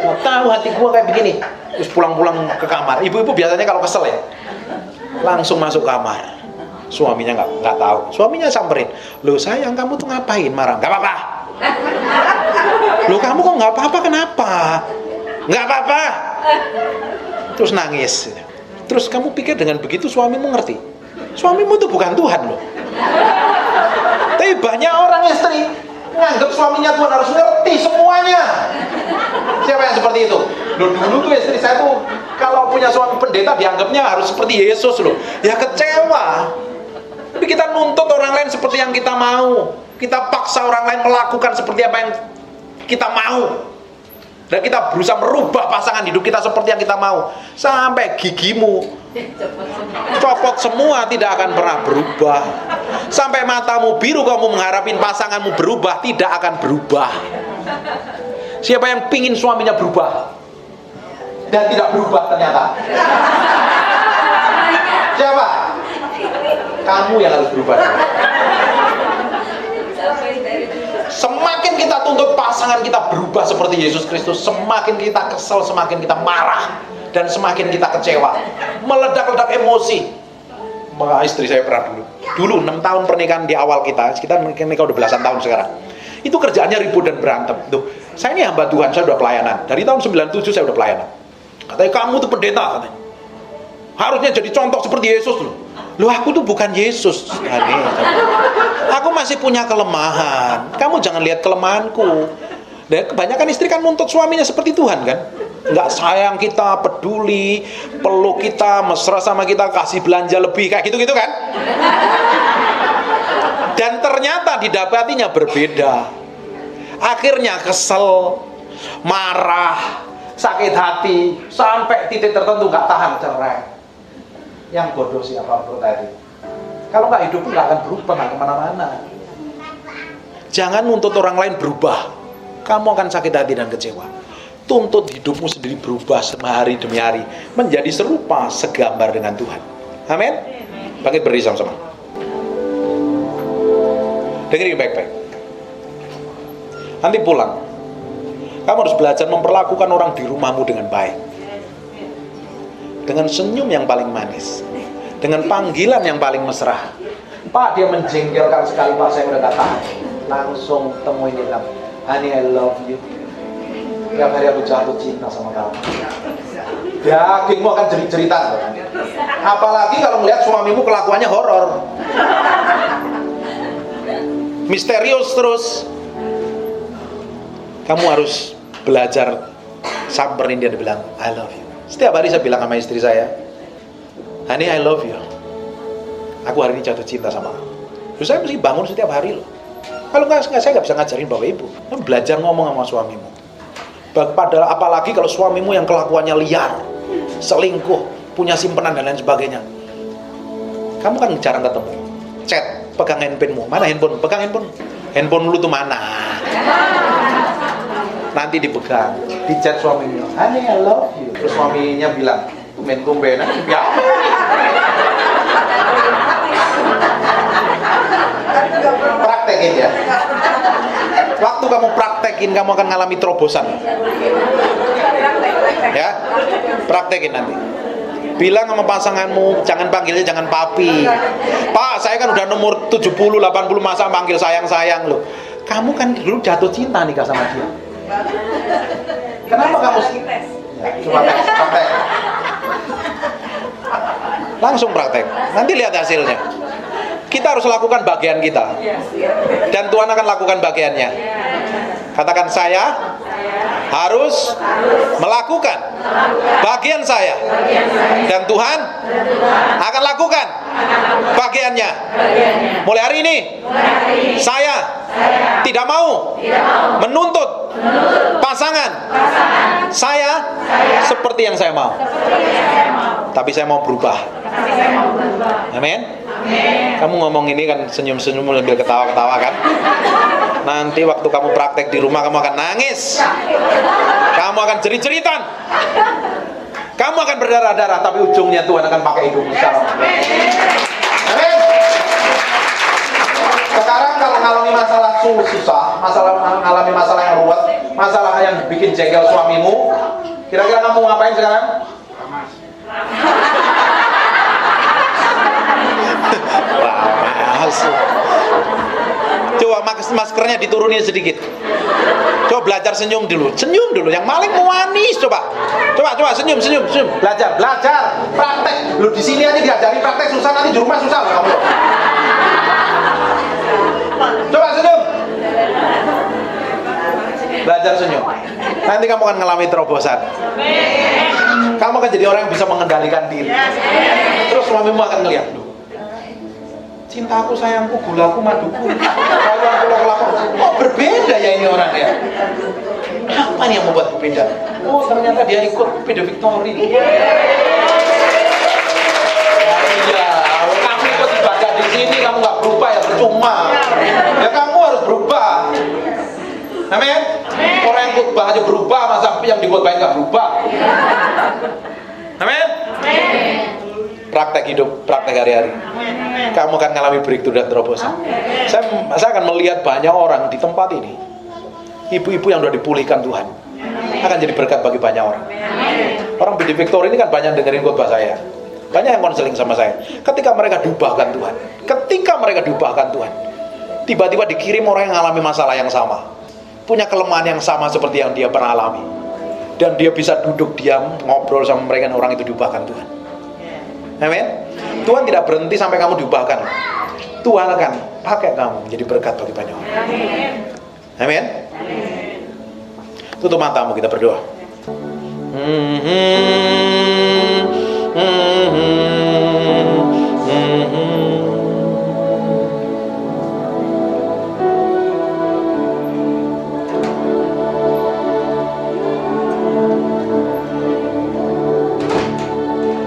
mau tahu hati gua kayak begini. Terus pulang-pulang ke kamar. Ibu-ibu biasanya kalau kesel ya, langsung masuk kamar. Suaminya nggak tahu. Suaminya samperin, loh sayang kamu tuh ngapain marah? Nggak apa-apa. Loh kamu kok nggak apa-apa, kenapa? Nggak apa-apa. Terus nangis. Terus kamu pikir dengan begitu suamimu ngerti? Suamimu tuh bukan Tuhan loh. Tapi banyak orang istri nganggap suaminya Tuhan, harus ngerti semuanya. Siapa yang seperti itu? Loh dulu tuh istri saya tuh kalau punya suami pendeta dianggapnya harus seperti Yesus loh. Ya kecewa. Tapi kita nuntut orang lain seperti yang kita mau. Kita paksa orang lain melakukan seperti apa yang kita mau. Dan kita berusaha merubah pasangan hidup kita seperti yang kita mau. Sampai gigimu copot semua, tidak akan pernah berubah. Sampai matamu biru kamu mengharapin pasanganmu berubah, tidak akan berubah. Siapa yang pingin suaminya berubah dan tidak berubah ternyata? Siapa? Kamu yang harus berubah. Semakin kita tuntut pasangan kita berubah seperti Yesus Kristus, semakin kita kesel, semakin kita marah, dan semakin kita kecewa, meledak-ledak emosi. Maka istri saya pernah dulu 6 tahun pernikahan di awal kita nikah udah belasan tahun sekarang. Itu kerjaannya ribut dan berantem. Tuh, saya ini hamba Tuhan, saya udah pelayanan. Dari tahun 97 saya udah pelayanan. Katanya kamu tuh pendeta, katanya. Harusnya jadi contoh seperti Yesus loh. Loh aku tuh bukan Yesus. Aku masih punya kelemahan. Kamu jangan lihat kelemahanku. Dan kebanyakan istri kan nuntut suaminya seperti Tuhan kan. Nggak sayang kita, peduli, peluk kita, mesra sama kita, kasih belanja lebih, kayak gitu-gitu kan. Dan ternyata didapatinya berbeda. Akhirnya kesel, marah, sakit hati, sampai titik tertentu nggak tahan cerai. Yang bodoh siapa menurut tadi? Kalau nggak hidupmu nggak akan berubah, nggak kemana-mana. Jangan nuntut orang lain berubah, kamu akan sakit hati dan kecewa. Tuntut hidupmu sendiri berubah hari demi hari, menjadi serupa segambar dengan Tuhan. Amin. Bangkit berdiri sama-sama. Dengerin baik-baik. Nanti pulang, kamu harus belajar memperlakukan orang di rumahmu dengan baik, dengan senyum yang paling manis, dengan panggilan yang paling mesra. Pak, dia menjengkelkan sekali, Pak, saya udah gak tahan. Langsung temuin dia, honey I love you. Tiap hari aku jatuh cinta sama kamu. Dagingmu akan jerit-jeritan. Apalagi kalau melihat suamimu kelakuannya horor, misterius terus. Kamu harus belajar samperin dia dan bilang I love you. Setiap hari saya bilang sama istri saya, honey I love you. Aku hari ini jatuh cinta sama kamu. Terus saya mesti bangun setiap hari loh. Kalau nggak saya nggak bisa ngajarin Bapak Ibu. Belajar ngomong sama suamimu. Padahal apalagi kalau suamimu yang kelakuannya liar, selingkuh, punya simpenan dan lain sebagainya. Kamu kan jarang ketemu. Chat, pegang handphonemu. Mana handphone? Pegang handphone. Handphone lu tuh mana? Nanti dipegang, di chat suaminya. Honey, I love you. Terus suaminya bilang, tumben-tumbenan, ya. Praktekin ya. Waktu kamu praktekin, kamu akan ngalami terobosan. Ya, praktekin nanti. Bilang sama pasanganmu, jangan panggilnya jangan papi. Pak, saya kan udah nomor 70, 80, masa panggil sayang-sayang loh. Kamu kan dulu jatuh cinta nikah sama dia. Kenapa kamu? Ya, coba praktek. Langsung praktek. Nanti lihat hasilnya. Kita harus lakukan bagian kita. Dan Tuhan akan lakukan bagiannya. Katakan, saya harus melakukan bagian saya. Dan Tuhan akan lakukan bagiannya. Mulai hari ini saya tidak mau menuntut pasangan saya seperti yang saya mau. Tapi saya mau berubah. Amin. Kamu ngomong ini kan senyum-senyum sambil ketawa-ketawa kan. Nanti waktu kamu praktek di rumah kamu akan nangis. Kamu akan jerit-jeritan. Kamu akan berdarah-darah, tapi ujungnya Tuhan akan pakai hidupmu. Amin. Sekarang kalau ngalami masalah susah, ngalami masalah yang ruwet, masalah yang bikin jengkel suamimu, kira-kira kamu ngapain sekarang? Coba maskernya diturunin sedikit. Coba belajar senyum dulu. Senyum dulu. Yang paling manis coba. Coba senyum. Belajar. Praktek. Lu di sini aja diajari praktek susah, nanti di rumah susah loh kamu. Coba senyum. Belajar senyum. Nanti kamu akan mengalami terobosan. Kamu akan jadi orang yang bisa mengendalikan diri. Terus suamimu akan ngeliat, cintaku, sayangku, gulaku, maduku, rayuanku, laku. Oh, berbeda ya ini orang ya. Apa yang membuat berbeda? Oh, ternyata dia ikut Pedo Victory. Iya, kamu ikut ibadah di sini, kamu nggak berubah ya percuma. Ya kamu harus berubah. Amin. Orang yang khotbah aja berubah, masa yang dikhotbahin nggak berubah? Amin. Praktek hidup, praktek hari-hari. Kamu akan mengalami breakthrough dan terobosan. Saya akan melihat banyak orang di tempat ini, ibu-ibu yang sudah dipulihkan Tuhan, akan jadi berkat bagi banyak orang. Orang di Victory ini kan banyak dengerin khotbah saya, banyak yang konseling sama saya. Ketika mereka diubahkan Tuhan, tiba-tiba dikirim orang yang mengalami masalah yang sama, punya kelemahan yang sama seperti yang dia pernah alami, dan dia bisa duduk diam ngobrol sama mereka, dan orang itu diubahkan Tuhan. Amin. Tuhan tidak berhenti sampai kamu diubahkan. Tuhan akan pakai kamu menjadi berkat bagi banyak orang. Amin. Tutup matamu, kita berdoa.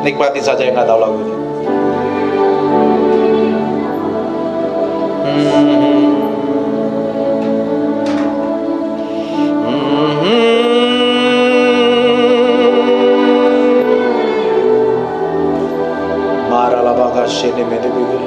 Nikmati saja yang nggak tahu lagu itu. Maralah bagas ini medibigil.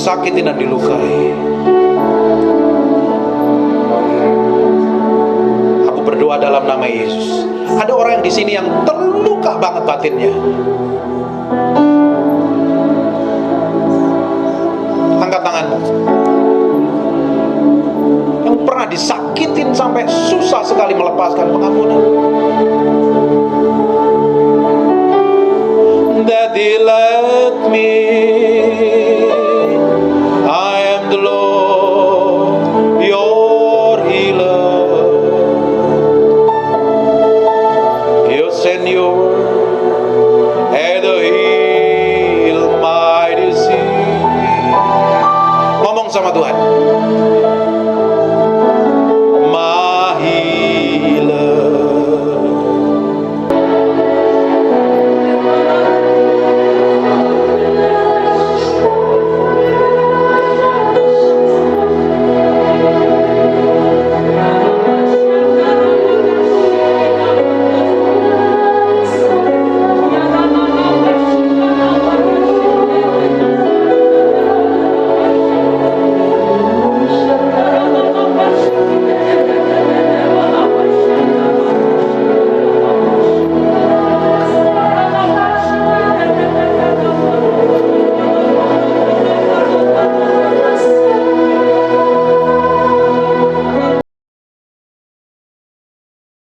disakiti dan dilukai. Aku berdoa dalam nama Yesus. Ada orang yang di sini yang terluka banget batinnya. Angkat tanganmu. Yang pernah disakitin sampai susah sekali melepaskan pengampunan. Daddy, let me, I am the Lord, your healer. You send your and heal my disease. Ngomong sama Tuhan.